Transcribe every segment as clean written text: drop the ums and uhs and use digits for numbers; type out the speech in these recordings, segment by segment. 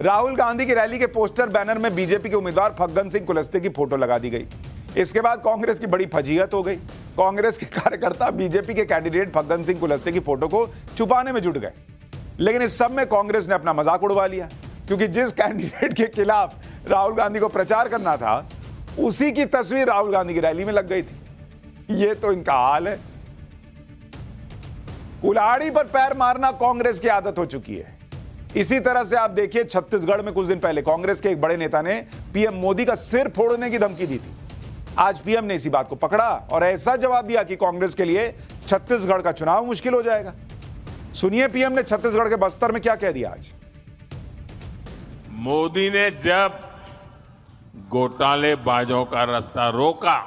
राहुल गांधी की रैली के poster banner में बीजेपी के उम्मीदवार फग्गन सिंह कुलस्ते की फोटो लगा दी गई। इसके बाद कांग्रेस की बड़ी फजीहत हो गई। कांग्रेस के कार्यकर्ता बीजेपी के कैंडिडेट फग्गन सिंह कुलस्ते की फोटो को छुपाने में जुट गए। लेकिन इस सब में कांग्रेस ने अपना मजाक उड़वा लिया, क्योंकि जिस कैंडिडेट के खिलाफ राहुल गांधी को प्रचार करना था उसी की तस्वीर राहुल गांधी की रैली में लग गई थी। ये तो इनका हाल है। कुल्हाड़ी पर पैर मारना कांग्रेस की आदत हो चुकी है। इसी तरह से आप देखिए, छत्तीसगढ़ में कुछ दिन पहले कांग्रेस के एक बड़े नेता ने पीएम मोदी का सिर फोड़ने की धमकी दी थी। आज पीएम ने इसी बात को पकड़ा और ऐसा जवाब दिया कि कांग्रेस के लिए छत्तीसगढ़ का चुनाव मुश्किल हो जाएगा। सुनिए पीएम ने छत्तीसगढ़ के बस्तर में क्या कह दिया आज। मोदी ने जब घोटालेबाजों का रास्ता रोका,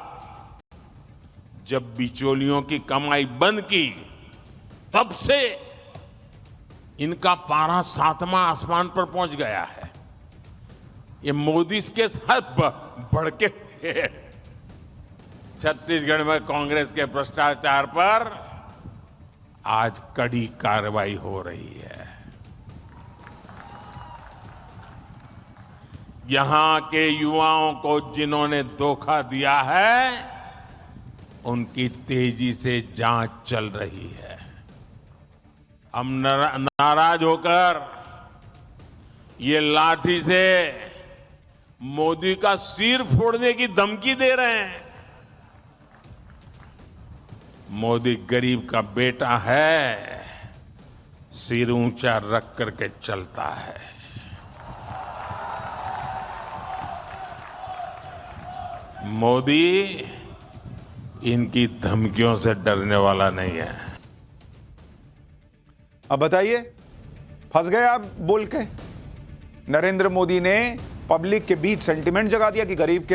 जब बिचौलियों की कमाई बंद की, तब से इनका पारा 7वां आसमान पर पहुंच गया है। ये मोदी के साथ बढ़ के छत्तीसगढ़ में कांग्रेस के भ्रष्टाचार पर आज कड़ी कार्रवाई हो रही है। यहां के युवाओं को जिन्होंने धोखा दिया है, उनकी तेजी से जांच चल रही है। हम नाराज होकर ये लाठी से मोदी का सिर फोड़ने की धमकी दे रहे हैं। मोदी गरीब का बेटा है, सिर ऊंचा रख करके चलता है। मोदी इनकी धमकियों से डरने वाला नहीं है। अब बताइए, फंस गए आप बोल के। नरेंद्र मोदी ने पब्लिक के बीच सेंटिमेंट जगा दिया कि गरीब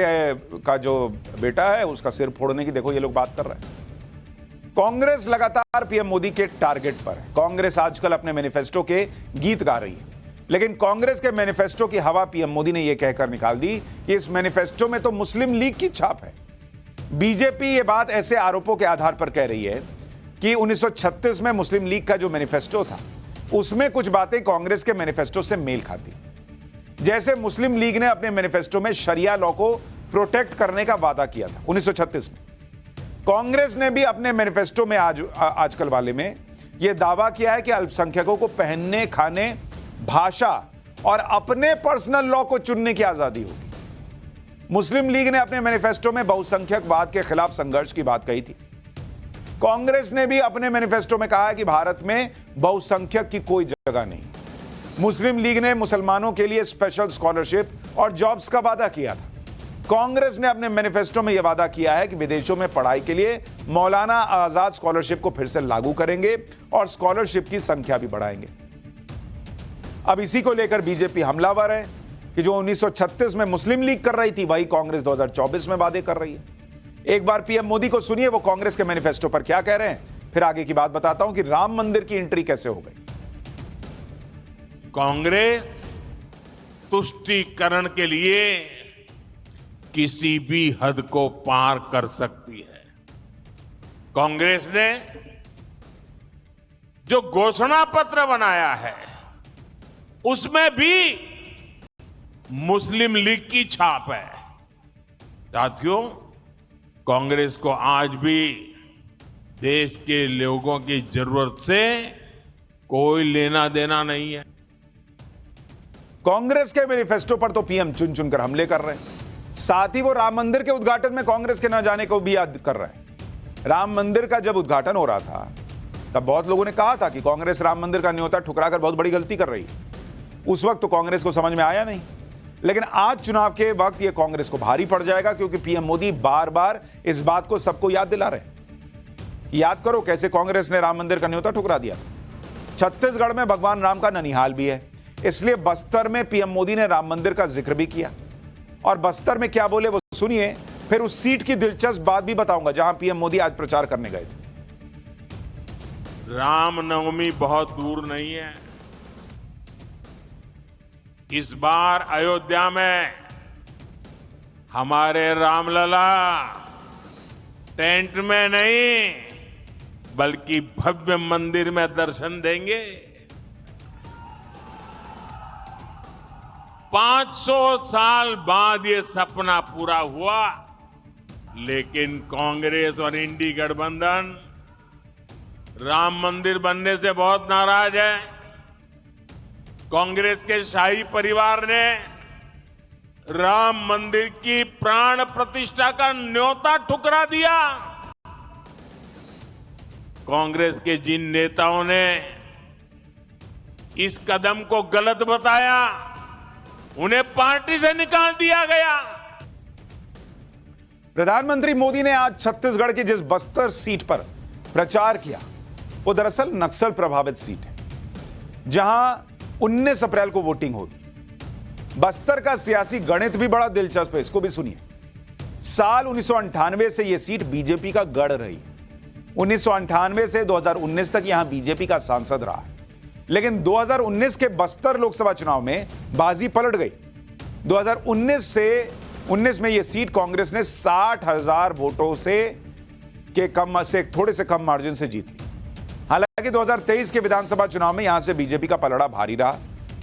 का जो बेटा है उसका सिर फोड़ने की देखो ये लोग बात कर रहे हैं। कांग्रेस लगातार पीएम मोदी के टारगेट पर है। कांग्रेस आजकल अपने मैनिफेस्टो के गीत गा रही है, लेकिन कांग्रेस के मैनिफेस्टो की हवा पीएम मोदी ने यह कहकर निकाल दी कि इस मैनिफेस्टो में तो मुस्लिम लीग की छाप है। बीजेपी ये बात ऐसे आरोपों के आधार पर कह रही है कि 1936 में मुस्लिम लीग का जो मैनिफेस्टो था उसमें कुछ बातें कांग्रेस के मैनिफेस्टो से मेल खाती। जैसे मुस्लिम लीग ने अपने मैनिफेस्टो में शरिया लॉ को प्रोटेक्ट करने का वादा किया था 1936 में। कांग्रेस ने भी अपने मैनिफेस्टो में आजकल वाले में यह दावा किया है कि अल्पसंख्यकों को पहनने, खाने, भाषा और अपने पर्सनल लॉ को चुनने की आजादी होगी। मुस्लिम लीग ने अपने मैनिफेस्टो में बहुसंख्यकवाद के खिलाफ संघर्ष की बात कही थी। कांग्रेस ने भी अपने मैनिफेस्टो में कहा है कि भारत में बहुसंख्यक की कोई जगह नहीं। मुस्लिम लीग ने मुसलमानों के लिए स्पेशल स्कॉलरशिप और जॉब्स का वादा किया था। कांग्रेस ने अपने मैनिफेस्टो में यह वादा किया है कि विदेशों में पढ़ाई के लिए मौलाना आजाद स्कॉलरशिप को फिर से लागू करेंगे और स्कॉलरशिप की संख्या भी बढ़ाएंगे। अब इसी को लेकर बीजेपी हमलावर है कि जो 1936 में मुस्लिम लीग कर रही थी वही कांग्रेस 2024 में वादे कर रही है। एक बार पीएम मोदी को सुनिए वो कांग्रेस के मैनिफेस्टो पर क्या कह रहे हैं, फिर आगे की बात बताता हूं कि राम मंदिर की एंट्री कैसे हो गई। कांग्रेस तुष्टीकरण के लिए किसी भी हद को पार कर सकती है। कांग्रेस ने जो घोषणा पत्र बनाया है उसमें भी मुस्लिम लीग की छाप है। साथियों, कांग्रेस को आज भी देश के लोगों की जरूरत से कोई लेना देना नहीं है। कांग्रेस के मैनिफेस्टो पर तो पीएम चुन चुनकर हमले कर रहे हैं। साथ ही वो राम मंदिर के उद्घाटन में कांग्रेस के न जाने को भी याद कर रहे हैं। राम मंदिर का जब उद्घाटन हो रहा था तब बहुत लोगों ने कहा था कि कांग्रेस राम मंदिर का न्योता ठुकराकर बहुत बड़ी गलती कर रही है। उस वक्त तो कांग्रेस को समझ में आया नहीं, लेकिन आज चुनाव के वक्त यह कांग्रेस को भारी पड़ जाएगा, क्योंकि पीएम मोदी बार बार इस बात को सबको याद दिला रहे हैं। याद करो कैसे कांग्रेस ने राम मंदिर का न्योता ठुकरा दिया। छत्तीसगढ़ में भगवान राम का ननिहाल भी है, इसलिए बस्तर में पीएम मोदी ने राम मंदिर का जिक्र भी किया। और बस्तर में क्या बोले वो सुनिए, फिर उस सीट की दिलचस्प बात भी बताऊंगा जहां पीएम मोदी आज प्रचार करने गए थे। रामनवमी बहुत दूर नहीं है। इस बार अयोध्या में हमारे रामलला टेंट में नहीं बल्कि भव्य मंदिर में दर्शन देंगे। 500 साल बाद ये सपना पूरा हुआ, लेकिन कांग्रेस और इंडी गठबंधन राम मंदिर बनने से बहुत नाराज है। कांग्रेस के शाही परिवार ने राम मंदिर की प्राण प्रतिष्ठा का न्योता ठुकरा दिया। कांग्रेस के जिन नेताओं ने इस कदम को गलत बताया, उन्हें पार्टी से निकाल दिया गया। प्रधानमंत्री मोदी ने आज छत्तीसगढ़ की जिस बस्तर सीट पर प्रचार किया, वो दरअसल नक्सल प्रभावित सीट है, जहां 19 अप्रैल को वोटिंग होगी। बस्तर का सियासी गणित भी बड़ा दिलचस्प है, इसको भी सुनिए। साल 1998 से यह सीट बीजेपी का गढ़ रही है। 1998 से 2019 तक यहां बीजेपी का सांसद रहा है, लेकिन 2019 के बस्तर लोकसभा चुनाव में बाजी पलट गई। 2019 में यह सीट कांग्रेस ने 60,000 वोटों से थोड़े से कम मार्जिन से जीत ली। हालांकि 2023 के विधानसभा चुनाव में यहां से बीजेपी का पलड़ा भारी रहा।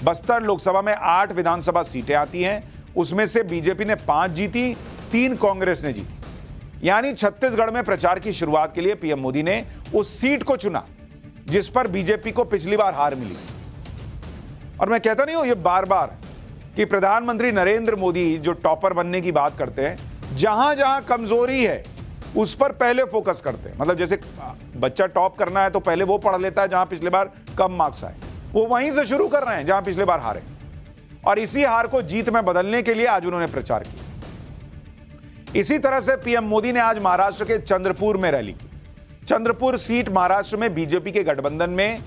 बस्तर लोकसभा में 8 विधानसभा सीटें आती हैं, उसमें से बीजेपी ने 5 जीती, 3 कांग्रेस ने जीती। यानी छत्तीसगढ़ में प्रचार की शुरुआत के लिए पीएम मोदी ने उस सीट को चुना जिस पर बीजेपी को पिछली बार हार मिली। और मैं कहता नहीं हूं ये बार बार कि प्रधानमंत्री नरेंद्र मोदी जो टॉपर बनने की बात करते हैं, जहां जहां कमजोरी है उस पर पहले फोकस करते हैं। मतलब जैसे बच्चा टॉप करना है तो पहले वो पढ़ लेता है जहां पिछले बार कम मार्क्स आए, वो वहीं से शुरू कर रहे हैं जहां पिछले बार हारे। और इसी हार को जीत में बदलने के लिए आज उन्होंने प्रचार किया। इसी तरह से पीएम मोदी ने आज महाराष्ट्र के चंद्रपुर में रैली की। चंद्रपुर सीट महाराष्ट्र में बीजेपी के गठबंधन में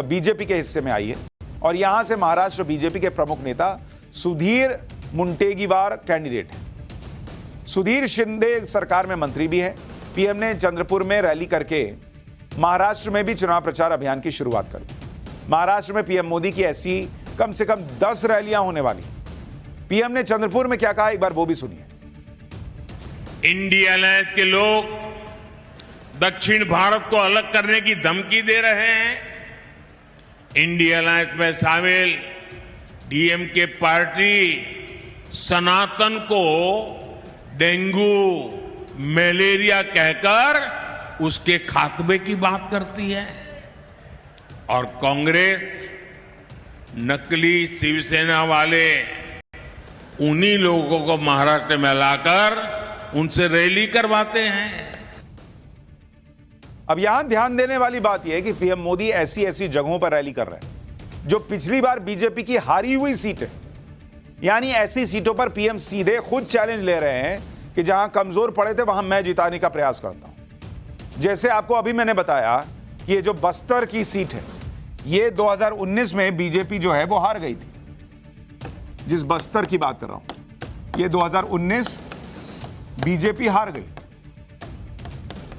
बीजेपी के हिस्से में आई है और यहां से महाराष्ट्र बीजेपी के प्रमुख नेता सुधीर मुनगंटीवार कैंडिडेट है। सुधीर शिंदे सरकार में मंत्री भी है। पीएम ने चंद्रपुर में रैली करके महाराष्ट्र में भी चुनाव प्रचार अभियान की शुरुआत कर दी। महाराष्ट्र में पीएम मोदी की ऐसी कम से कम 10 रैलियां होने वाली। पीएम ने चंद्रपुर में क्या कहा, एक बार वो भी सुनिए। इंडिया अलायंस के लोग दक्षिण भारत को अलग करने की धमकी दे रहे हैं। इंडिया अलायंस में शामिल डीएमके पार्टी सनातन को डेंगू, मलेरिया कहकर उसके खात्मे की बात करती है और कांग्रेस नकली शिवसेना वाले उन्हीं लोगों को महाराष्ट्र में लाकर उनसे रैली करवाते हैं। अब यहां ध्यान देने वाली बात यह है कि पीएम मोदी ऐसी जगहों पर रैली कर रहे हैं जो पिछली बार बीजेपी की हारी हुई सीट है। यानी ऐसी सीटों पर पीएम सीधे खुद चैलेंज ले रहे हैं कि जहां कमजोर पड़े थे वहां मैं जिताने का प्रयास करता हूं। जैसे आपको अभी मैंने बताया कि ये जो बस्तर की सीट है, ये 2019 में बीजेपी जो है वो हार गई थी। जिस बस्तर की बात कर रहा हूं, ये 2019 बीजेपी हार गई,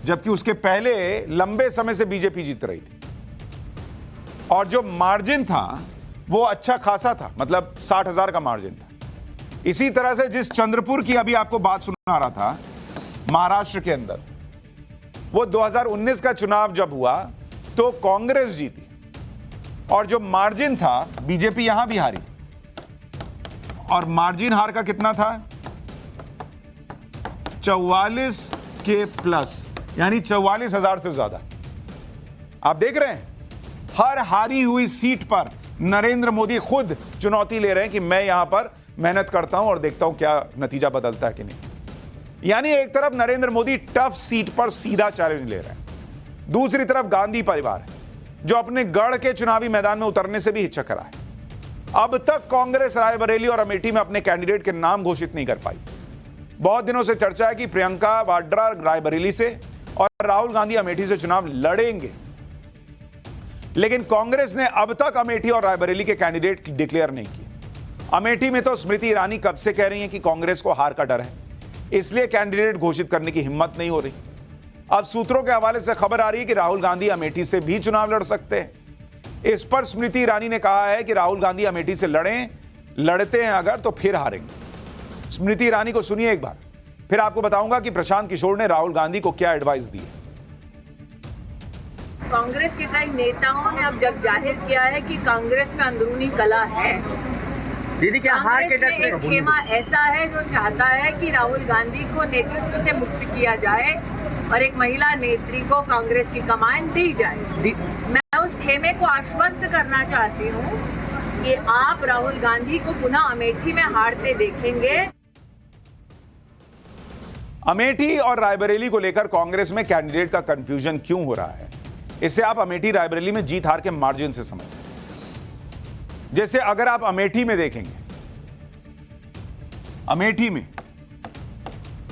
जबकि उसके पहले लंबे समय से बीजेपी जीत रही थी और जो मार्जिन था वो अच्छा खासा था, मतलब 60,000 का मार्जिन था। इसी तरह से जिस चंद्रपुर की अभी आपको बात सुना रहा था महाराष्ट्र के अंदर, वो 2019 का चुनाव जब हुआ तो कांग्रेस जीती और जो मार्जिन था बीजेपी यहां भी हारी और मार्जिन हार का कितना था, 44 के प्लस, यानी 44,000 से ज्यादा। आप देख रहे हैं हर हारी हुई सीट पर नरेंद्र मोदी खुद चुनौती ले रहे हैं कि मैं यहां पर मेहनत करता हूं और देखता हूं क्या नतीजा बदलता है कि नहीं। यानी एक तरफ नरेंद्र मोदी टफ सीट पर सीधा चैलेंज ले रहे हैं, दूसरी तरफ गांधी परिवार है जो अपने गढ़ के चुनावी मैदान में उतरने से भी हिचक रहा है। अब तक कांग्रेस रायबरेली और अमेठी में अपने कैंडिडेट के नाम घोषित नहीं कर पाई। बहुत दिनों से चर्चा है कि प्रियंका वाड्रा रायबरेली से और राहुल गांधी अमेठी से चुनाव लड़ेंगे, लेकिन कांग्रेस ने अब तक अमेठी और रायबरेली के कैंडिडेट डिक्लेयर नहीं किए। अमेठी में तो स्मृति ईरानी कब से कह रही हैं कि कांग्रेस को हार का डर है, इसलिए कैंडिडेट घोषित करने की हिम्मत नहीं हो रही। अब सूत्रों के हवाले से खबर आ रही है कि राहुल गांधी अमेठी से भी चुनाव लड़ सकते हैं। इस पर स्मृति ईरानी ने कहा है कि राहुल गांधी अमेठी से लड़ते हैं अगर तो फिर हारेंगे। स्मृति ईरानी को सुनिए एक बार, फिर आपको बताऊंगा कि प्रशांत किशोर ने राहुल गांधी को क्या एडवाइस दी है। कांग्रेस के कई नेताओं ने अब जग जाहिर किया है कि कांग्रेस में अंदरूनी कलह है दीदी क्या हार के डर कांग्रेस में एक खेमा ऐसा है जो चाहता है कि राहुल गांधी को नेतृत्व से मुक्त किया जाए और एक महिला नेत्री को कांग्रेस की कमान दी जाए। मैं उस खेमे को आश्वस्त करना चाहती हूँ कि आप राहुल गांधी को पुनः अमेठी में हारते देखेंगे। अमेठी और रायबरेली को लेकर कांग्रेस में कैंडिडेट का कंफ्यूजन क्यों हो रहा है, इसे आप अमेठी रायबरेली में जीत हार के मार्जिन से समझें। जैसे अगर आप अमेठी में देखेंगे, अमेठी में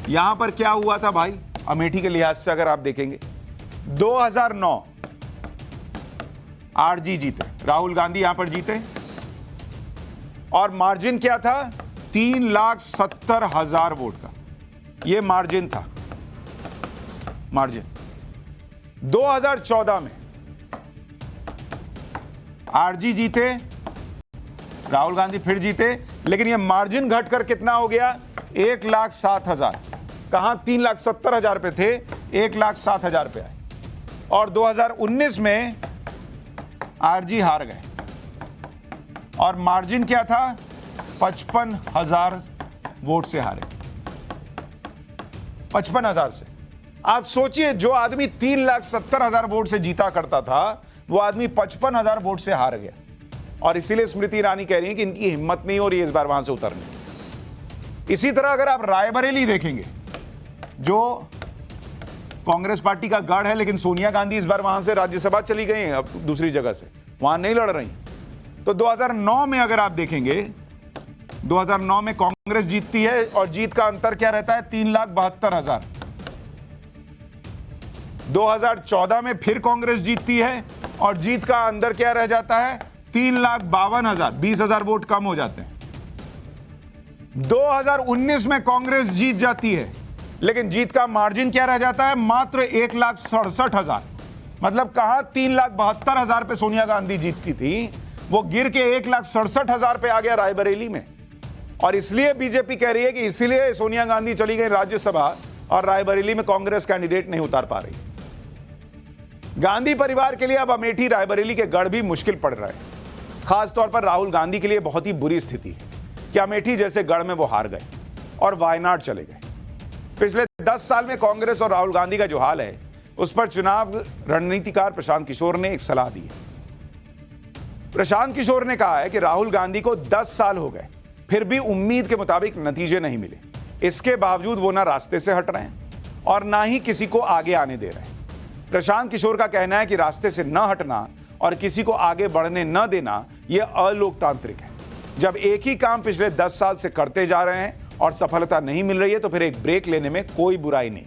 यहां पर क्या हुआ था भाई, अमेठी के लिहाज से अगर आप देखेंगे 2009 आरजी जीते, राहुल गांधी यहां पर जीते और मार्जिन क्या था, 3,70,000 वोट का यह मार्जिन था। मार्जिन 2014 में आरजी जीते, राहुल गांधी फिर जीते, लेकिन यह मार्जिन घटकर कितना हो गया, 1,07,000। कहां 3,70,000 पे थे, 1,07,000 पे आए। और 2019 में आरजी हार गए और मार्जिन क्या था, 55,000 वोट से हारे, 55,000 से। आप सोचिए, जो आदमी 3,70,000 वोट से जीता करता था, वो आदमी 55,000 वोट से हार गया। और इसीलिए स्मृति ईरानी कह रही है कि इनकी हिम्मत नहीं हो रही है इस बार वहां से उतरने की। इसी तरह अगर आप रायबरेली देखेंगे, जो कांग्रेस पार्टी का गढ़ है, लेकिन सोनिया गांधी इस बार वहां से राज्यसभा चली गई हैं, अब दूसरी जगह से वहां नहीं लड़ रही। तो 2009 में अगर आप देखेंगे, 2009 में कांग्रेस जीतती है और जीत का अंतर क्या रहता है, 3,72,000। 2014 में फिर कांग्रेस जीतती है और जीत का अंतर क्या रह जाता है, 3,52,000, 20,000 वोट कम हो जाते हैं। 2019 में कांग्रेस जीत जाती है, लेकिन जीत का मार्जिन क्या रह जाता है, मात्र 1,67,000। मतलब कहां 3,72,000 पे सोनिया गांधी जीतती थी, वो गिर के 1,67,000 पे आ गया रायबरेली में। और इसलिए बीजेपी कह रही है कि इसीलिए सोनिया गांधी चली गई राज्यसभा और रायबरेली में कांग्रेस कैंडिडेट नहीं उतार पा रही। गांधी परिवार के लिए अब अमेठी रायबरेली के गढ़ भी मुश्किल पड़ रहा है। खासतौर पर राहुल गांधी के लिए बहुत ही बुरी स्थिति है कि अमेठी जैसे गढ़ में वो हार गए और वायनाड चले गए। पिछले 10 साल में कांग्रेस और राहुल गांधी का जो हाल है, उस पर चुनाव रणनीतिकार प्रशांत किशोर ने एक सलाह दी है। प्रशांत किशोर ने कहा है कि राहुल गांधी को 10 साल हो गए, फिर भी उम्मीद के मुताबिक नतीजे नहीं मिले। इसके बावजूद वो ना रास्ते से हट रहे हैं और ना ही किसी को आगे आने दे रहे हैं। प्रशांत किशोर का कहना है कि रास्ते से न हटना और किसी को आगे बढ़ने न देना, यह अलोकतांत्रिक है। जब एक ही काम पिछले 10 साल से करते जा रहे हैं और सफलता नहीं मिल रही है, तो फिर एक ब्रेक लेने में कोई बुराई नहीं।